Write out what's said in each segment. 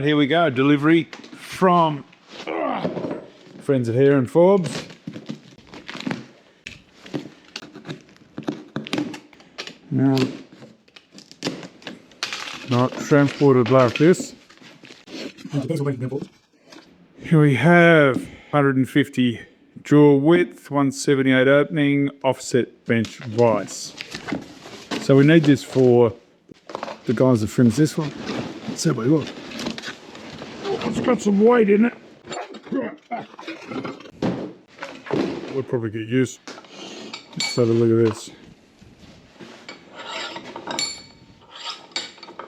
here we go. Delivery from friends at Hare Forbes. Now, not transported like this. Here we have 150 jaw width, 178 opening, offset bench vise. So we need this for the guys that trims this one. Let's have a look. Oh, it's got some weight in it. We'll probably get used. Let's have a look at this.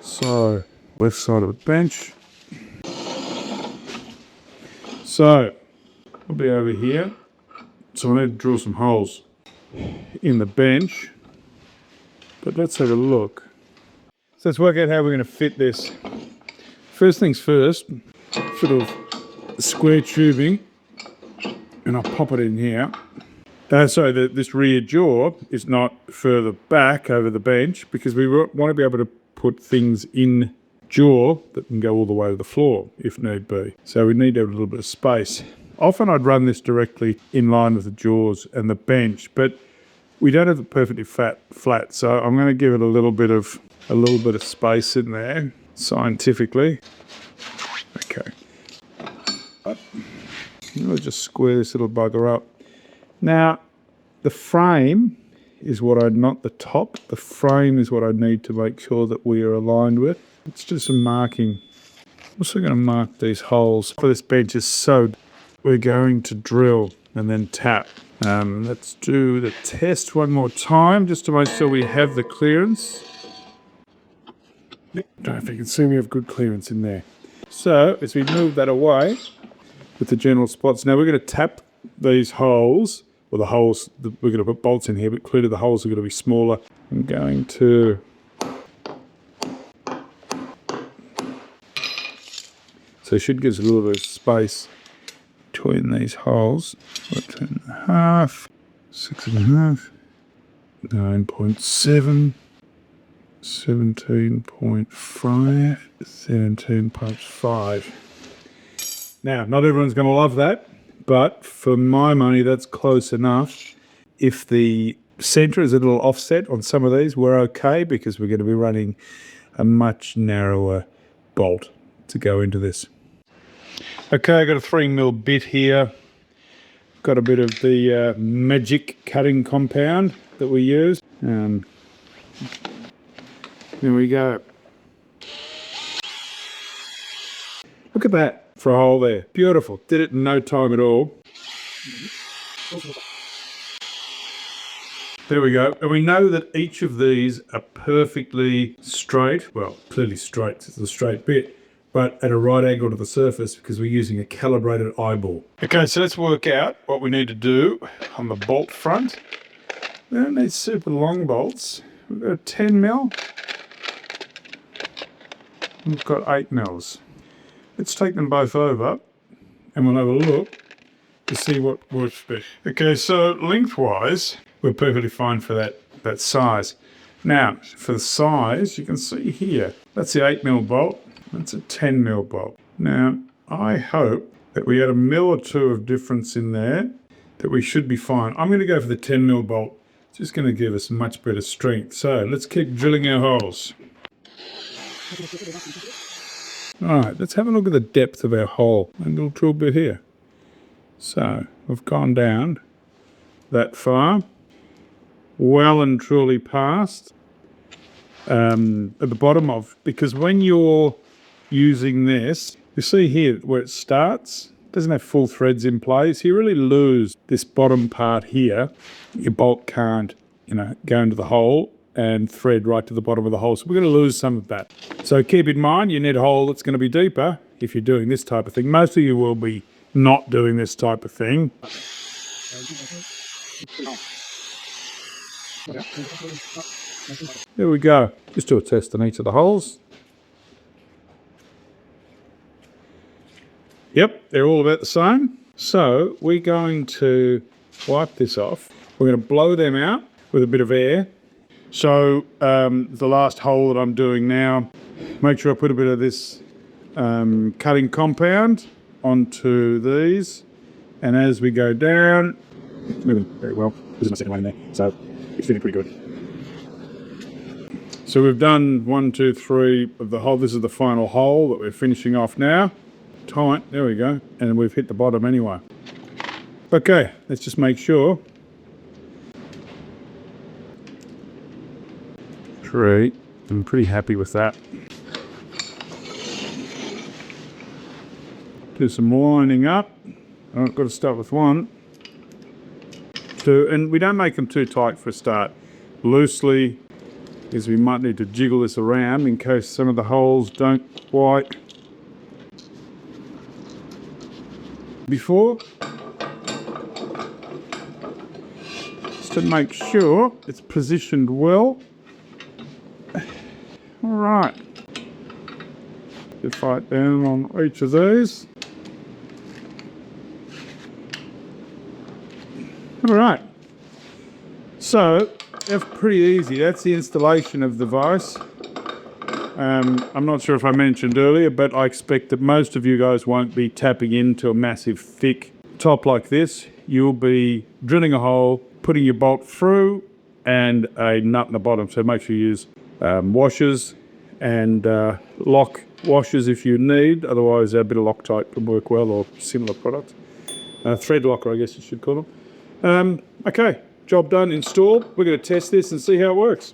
So, left side of the bench. So, I'll be over here. So I need to drill some holes in the bench. But let's have a look. So let's work out how we're going to fit this. First things first, sort of square tubing, and I'll pop it in here. So this rear jaw is not further back over the bench because we want to be able to put things in jaw that can go all the way to the floor if need be. So we need to have a little bit of space. Often I'd run this directly in line with the jaws and the bench, but we don't have it perfectly flat, so I'm going to give it a little bit of space in there scientifically. Okay. I'll just square this little bugger up. Now, the frame is what not the top. The frame is what I need to make sure that we are aligned with. Let's do some marking. I'm also going to mark these holes for this bench so we're going to drill and then tap. Let's do the test one more time just to make sure we have the clearance. I don't know if you can see we have good clearance in there. So as we move that away with the general spots, now we're going to tap these holes, or the holes, we're going to put bolts in here, but clearly the holes are going to be smaller. I'm going to so it should give us a little bit of space between these holes. 10.5, 6.5, 9.7, 17.5, 17.5. Now, not everyone's going to love that, but for my money, that's close enough. If the center is a little offset on some of these, we're okay because we're going to be running a much narrower bolt to go into this. Okay, I've got a 3mm bit here. Got a bit of the magic cutting compound that we use. There we go. Look at that for a hole there. Beautiful. Did it in no time at all. There we go. And we know that each of these are perfectly straight. Well, clearly straight, it's a straight bit, but at a right angle to the surface because we're using a calibrated eyeball. Okay, so let's work out what we need to do on the bolt front. We don't need super long bolts. We've got a 10mm. We've got 8mm. Let's take them both over and we'll have a look to see what works best. Okay, so lengthwise, we're perfectly fine for that size. Now, for the size, you can see here, that's the 8mm bolt. That's a 10mm bolt. Now, I hope that we had a mil or two of difference in there, that we should be fine. I'm going to go for the 10mm bolt. It's just going to give us much better strength. So let's keep drilling our holes. All right, let's have a look at the depth of our hole. A little drill bit here. So we've gone down that far, well and truly past at the bottom of, because when you're using this, you see here where it starts, it doesn't have full threads in place. You really lose this bottom part here. Your bolt can't, go into the hole and thread right to the bottom of the hole. So we're going to lose some of that. So keep in mind, you need a hole that's going to be deeper if you're doing this type of thing. Most of you will be not doing this type of thing. There we go. Just do a test on each of the holes. Yep, they're all about the same. So we're going to wipe this off. We're going to blow them out with a bit of air. So the last hole that I'm doing now, make sure I put a bit of this cutting compound onto these, and as we go down, it's moving very well. There's my second one in there, so it's feeling pretty good. So we've done 1, 2, 3 of the hole. This is the final hole that we're finishing off now. Tight, there we go, and we've hit the bottom anyway. Okay, let's just make sure. 3, I'm pretty happy with that. Do some lining up. I've got to start with 1, 2, and we don't make them too tight for a start. Loosely, because we might need to jiggle this around in case some of the holes don't quite before. Just to make sure it's positioned well. All right. Just right down on each of these. All right. So that's pretty easy. That's the installation of the vise. I'm not sure if I mentioned earlier, but I expect that most of you guys won't be tapping into a massive thick top like this. You'll be drilling a hole, putting your bolt through, and a nut in the bottom. So make sure you use washers and lock washers if you need. Otherwise, a bit of Loctite can work well, or similar products. Thread locker, I guess you should call them. Okay, job done, installed. We're going to test this and see how it works.